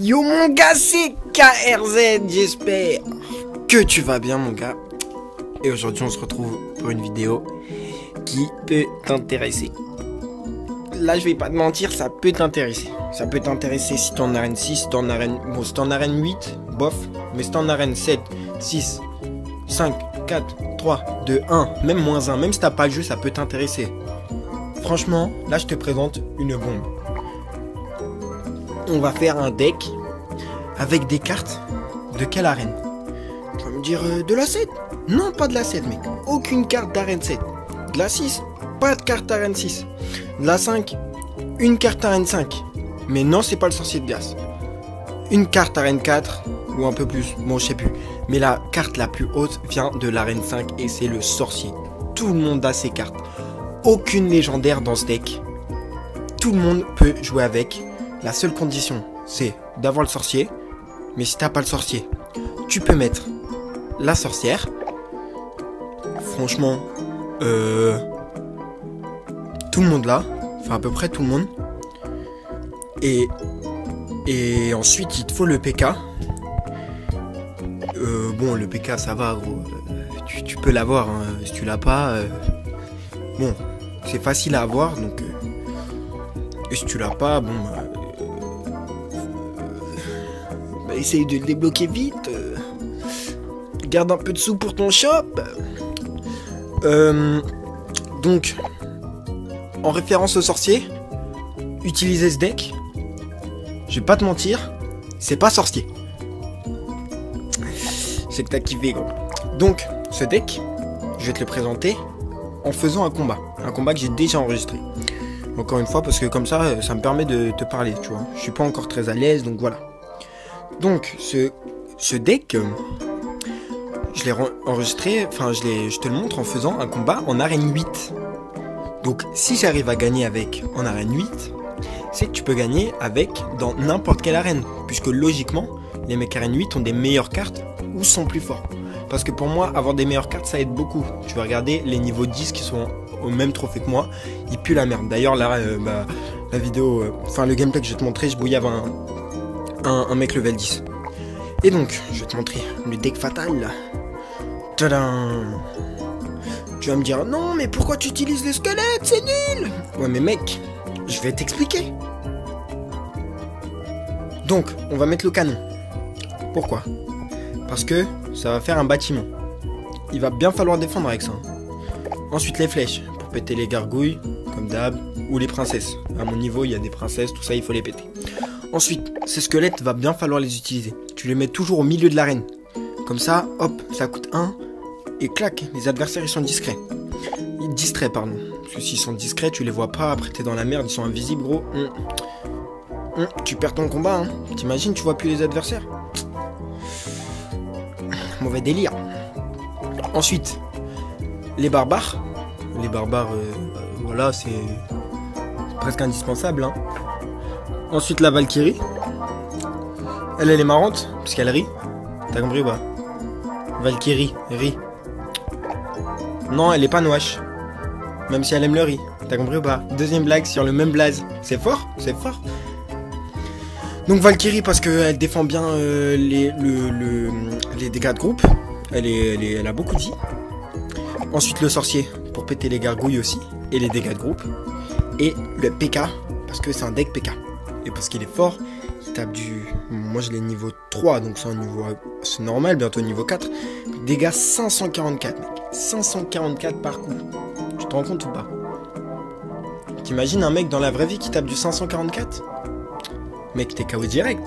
Yo mon gars, c'est KRZ, j'espère que tu vas bien mon gars. Et aujourd'hui on se retrouve pour une vidéo qui peut t'intéresser. Là je vais pas te mentir, ça peut t'intéresser. Ça peut t'intéresser si t'es en arène 6, si t'es en arène... Bon, si t'es en arène 8, bof. Mais si t'es en arène 7, 6, 5, 4, 3, 2, 1, même moins 1, même si t'as pas le jeu, ça peut t'intéresser. Franchement, là je te présente une bombe. On va faire un deck avec des cartes de quelle arène? Tu vas me dire de la 7? Non, pas de la 7 mec. Aucune carte d'arène 7. De la 6? Pas de carte d'arène 6. De la 5? Une carte arène 5. Mais non, c'est pas le sorcier de glace. Une carte arène 4 ou un peu plus, bon je sais plus. Mais la carte la plus haute vient de l'arène 5 et c'est le sorcier. Tout le monde a ses cartes. Aucune légendaire dans ce deck. Tout le monde peut jouer avec. La seule condition, c'est d'avoir le sorcier. Mais si t'as pas le sorcier, tu peux mettre la sorcière. Franchement, tout le monde là. Enfin, à peu près tout le monde. Et ensuite, il te faut le PK. Bon, le PK, ça va, gros. Tu peux l'avoir. Hein. Si tu l'as pas, bon, c'est facile à avoir. Donc, et si tu l'as pas, bon... essaye de le débloquer vite. Garde un peu de sous pour ton shop. Donc, en référence au sorcier, utilisez ce deck. Je vais pas te mentir, c'est pas sorcier. C'est que t'as kiffé, gros. Donc, ce deck, je vais te le présenter en faisant un combat. Un combat que j'ai déjà enregistré. Encore une fois, parce que comme ça me permet de te parler, tu vois. Je suis pas encore très à l'aise, donc voilà. Donc, ce deck, je l'ai enregistré, enfin, je te le montre en faisant un combat en arène 8. Donc, si j'arrive à gagner avec en arène 8, c'est que tu peux gagner avec dans n'importe quelle arène. Puisque logiquement, les mecs arène 8 ont des meilleures cartes ou sont plus forts. Parce que pour moi, avoir des meilleures cartes, ça aide beaucoup. Tu vas regarder les niveaux 10 qui sont au même trophée que moi, ils puent la merde. D'ailleurs, là, la vidéo, enfin, le gameplay que je vais te montrer, je bouillave un mec level 10. Et donc, je vais te montrer le deck fatal là. Tadam! Tu vas me dire, non, mais pourquoi tu utilises les squelettes? C'est nul! Ouais, mais mec, je vais t'expliquer. Donc, on va mettre le canon. Pourquoi? Parce que ça va faire un bâtiment. Il va bien falloir défendre avec ça. Ensuite, les flèches, pour péter les gargouilles, comme d'hab, ou les princesses. À mon niveau, il y a des princesses, tout ça, il faut les péter. Ensuite, ces squelettes, va bien falloir les utiliser. Tu les mets toujours au milieu de l'arène. Comme ça, hop, ça coûte 1. Et clac, les adversaires, ils sont discrets. Distraits, pardon. Parce que s'ils sont discrets, tu les vois pas. Après, t'es dans la merde, ils sont invisibles, gros. Tu perds ton combat, hein. T'imagines, tu vois plus les adversaires. Mauvais délire. Ensuite, les barbares. Les barbares, voilà, c'est presque indispensable, hein. Ensuite, la Valkyrie. Elle est marrante, parce qu'elle rit. T'as compris ou pas? Valkyrie, rit. Non, elle est pas noche. Même si elle aime le riz. T'as compris ou pas? Deuxième blague sur le même blaze. C'est fort, c'est fort. Donc Valkyrie, parce qu'elle défend bien les dégâts de groupe. Elle a beaucoup de vie. Ensuite, le sorcier, pour péter les gargouilles aussi. Et les dégâts de groupe. Et le PK, parce que c'est un deck PK. Et parce qu'il est fort, il tape du... Moi je l'ai niveau 3, donc c'est un niveau... C'est normal, bientôt niveau 4. Dégâts 544, mec. 544 par coup. Tu te rends compte ou pas? T'imagines un mec dans la vraie vie qui tape du 544? Mec, t'es KO direct.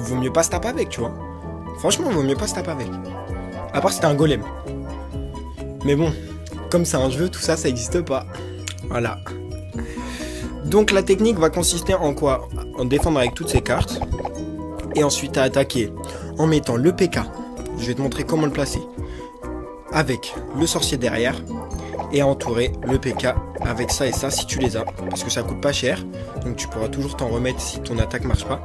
Vaut mieux pas se taper avec, tu vois. Franchement, vaut mieux pas se taper avec. À part si t'es un golem. Mais bon, comme c'est un jeu, tout ça, ça existe pas. Voilà. Donc la technique va consister en quoi? En défendre avec toutes ces cartes. Et ensuite à attaquer en mettant le PK. Je vais te montrer comment le placer. Avec le sorcier derrière. Et à entourer le PK avec ça et ça si tu les as. Parce que ça coûte pas cher. Donc tu pourras toujours t'en remettre si ton attaque marche pas.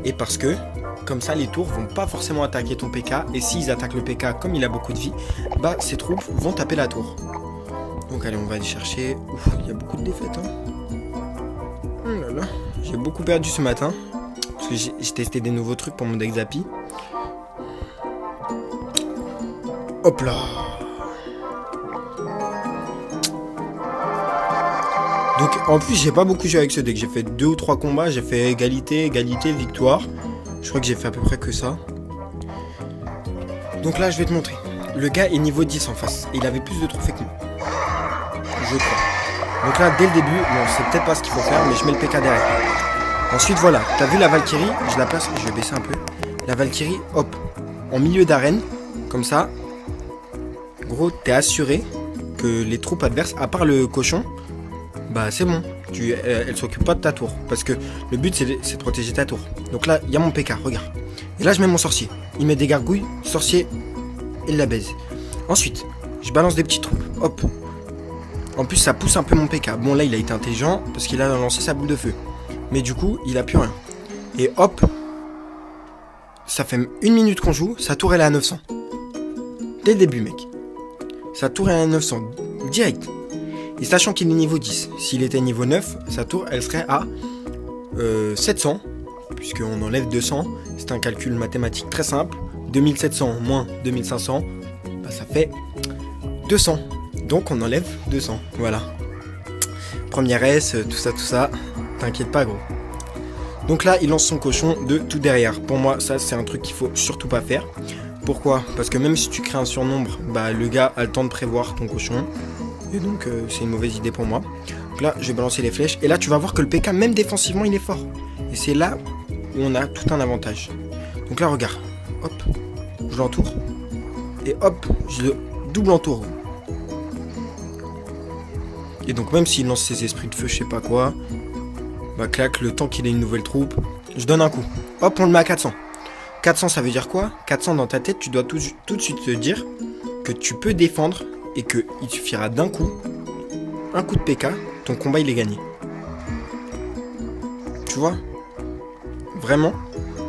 Et parce que comme ça les tours vont pas forcément attaquer ton PK. Et s'ils attaquent le PK comme il a beaucoup de vie, bah ces troupes vont taper la tour. Donc allez, on va aller chercher. Ouf, il y a beaucoup de défaites, hein. Oh là là, j'ai beaucoup perdu ce matin. Parce que j'ai testé des nouveaux trucs pour mon deck Zappy. Hop là. Donc en plus j'ai pas beaucoup joué avec ce deck. J'ai fait 2 ou 3 combats. J'ai fait égalité, victoire. Je crois que j'ai fait à peu près que ça. Donc là je vais te montrer. Le gars est niveau 10 en face. Il avait plus de trophées que moi. Je crois. Donc là dès le début, bon c'est peut-être pas ce qu'il faut faire, mais je mets le PK derrière. Ensuite voilà, t'as vu la Valkyrie, je la place, je vais baisser un peu. La Valkyrie, hop, en milieu d'arène, comme ça. Gros, t'es assuré que les troupes adverses, à part le cochon, bah c'est bon. Elle s'occupe pas de ta tour. Parce que le but c'est de protéger ta tour. Donc là, il y a mon PK, regarde. Et là je mets mon sorcier. Il met des gargouilles, sorcier, il la baise. Ensuite, je balance des petites troupes, hop. En plus ça pousse un peu mon PK. Bon là il a été intelligent parce qu'il a lancé sa boule de feu. Mais du coup il a plus rien. Et hop. Ça fait 1 minute qu'on joue. Sa tour elle est à 900. Dès le début mec. Sa tour est à 900. Direct. Et sachant qu'il est niveau 10. S'il était niveau 9. Sa tour elle serait à 700. Puisqu'on enlève 200. C'est un calcul mathématique très simple. 2700 moins 2500. Bah, ça fait 200. Donc on enlève 200, voilà. Première S, tout ça, t'inquiète pas gros. Donc là il lance son cochon de tout derrière. Pour moi ça c'est un truc qu'il faut surtout pas faire. Pourquoi? Parce que même si tu crées un surnombre, bah le gars a le temps de prévoir ton cochon. Et donc c'est une mauvaise idée pour moi. Donc là je vais balancer les flèches. Et là tu vas voir que le PK même défensivement il est fort. Et c'est là où on a tout un avantage. Donc là regarde, hop, je l'entoure. Et hop, je le double entoure. Et donc même s'il lance ses esprits de feu, je sais pas quoi, bah clac, le temps qu'il ait une nouvelle troupe, je donne un coup. Hop, on le met à 400. 400 ça veut dire quoi? 400 dans ta tête, tu dois tout de suite te dire que tu peux défendre et qu'il suffira d'un coup, un coup de PK, ton combat il est gagné. Tu vois? Vraiment?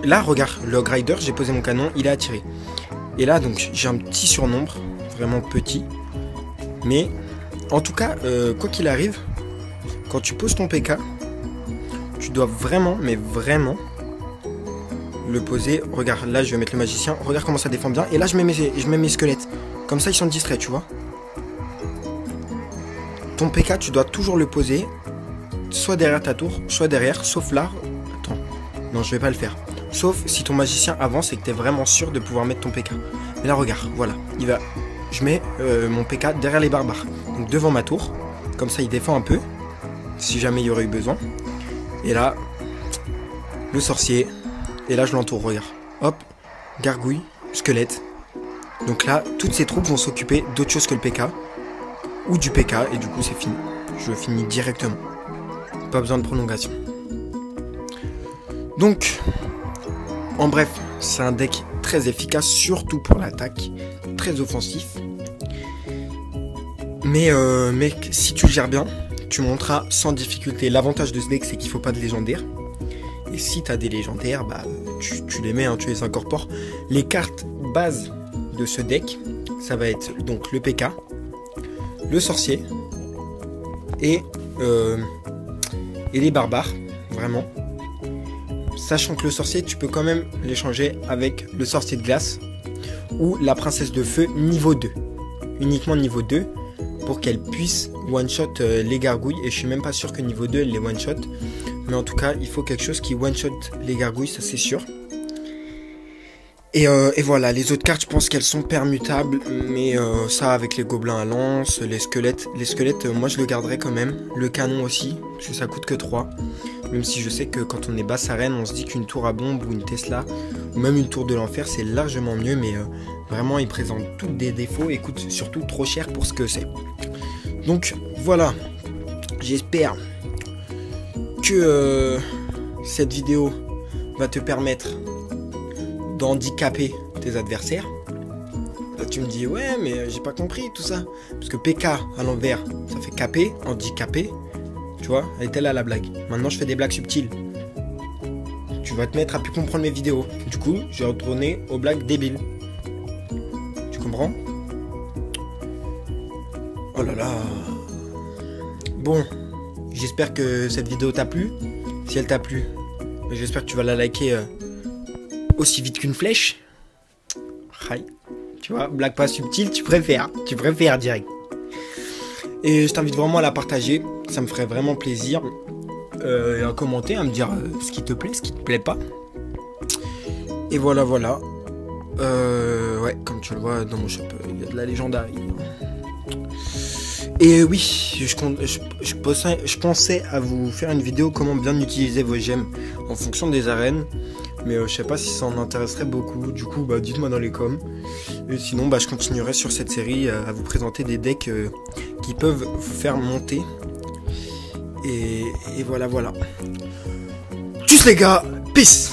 Là regarde, le Hog Rider, j'ai posé mon canon, il a attiré. Et là donc j'ai un petit surnombre, vraiment petit, mais... En tout cas, quoi qu'il arrive, quand tu poses ton PK, tu dois vraiment, mais vraiment, le poser. Regarde, là je vais mettre le magicien, regarde comment ça défend bien. Et là je mets mes squelettes, comme ça ils sont distraits, tu vois. Ton PK, tu dois toujours le poser, soit derrière ta tour, soit derrière, sauf là. Attends, non je vais pas le faire. Sauf si ton magicien avance et que tu es vraiment sûr de pouvoir mettre ton PK. Mais là regarde, voilà, il va... Je mets mon PK derrière les barbares, donc devant ma tour, comme ça il défend un peu, si jamais il y aurait eu besoin. Et là, le sorcier, et là je l'entoure, regarde. Hop, gargouille, squelette. Donc là, toutes ces troupes vont s'occuper d'autre chose que le PK, ou du PK, et du coup c'est fini. Je finis directement. Pas besoin de prolongation. Donc, en bref, c'est un deck très efficace, surtout pour l'attaque, très offensif. Mais si tu le gères bien, tu monteras sans difficulté. L'avantage de ce deck, c'est qu'il ne faut pas de légendaires. Et si tu as des légendaires, bah, tu les mets, hein, tu les incorpores. Les cartes bases de ce deck, ça va être donc le PK, le sorcier et les barbares, vraiment. Sachant que le sorcier, tu peux quand même l'échanger avec le sorcier de glace ou la princesse de feu niveau 2. Uniquement niveau 2 pour qu'elle puisse one-shot les gargouilles. Et je suis même pas sûr que niveau 2 elle les one-shot. Mais en tout cas, il faut quelque chose qui one-shot les gargouilles, ça c'est sûr. Et voilà, les autres cartes, je pense qu'elles sont permutables. Mais ça, avec les gobelins à lance, les squelettes, moi je le garderai quand même. Le canon aussi, parce que ça coûte que 3. Même si je sais que quand on est basse arène, on se dit qu'une tour à bombe ou une Tesla, ou même une tour de l'enfer, c'est largement mieux. Mais vraiment, il présente tous des défauts et coûte surtout trop cher pour ce que c'est. Donc voilà, j'espère que cette vidéo va te permettre d'handicaper tes adversaires. Là tu me dis ouais mais j'ai pas compris tout ça. Parce que PK à l'envers ça fait KP, handicapé. Tu vois, elle était là la blague. Maintenant je fais des blagues subtiles. Tu vas te mettre à plus comprendre mes vidéos. Du coup je vais retourner aux blagues débiles. Tu comprends? Oh là là. Bon, j'espère que cette vidéo t'a plu. Si elle t'a plu, J'espère que tu vas la liker aussi vite qu'une flèche. Aïe. Tu vois, blague pas subtile, tu préfères direct. Et je t'invite vraiment à la partager, ça me ferait vraiment plaisir. Et à commenter, à me dire ce qui te plaît, ce qui te plaît pas. Et voilà. Ouais, comme tu le vois dans mon shop, il y a de la légendaire. Et oui, je pensais à vous faire une vidéo comment bien utiliser vos gemmes en fonction des arènes. Mais je sais pas si ça en intéresserait beaucoup. Du coup, dites-moi dans les coms. Et sinon, je continuerai sur cette série à vous présenter des decks qui peuvent vous faire monter. Et voilà. Tchuss les gars, peace.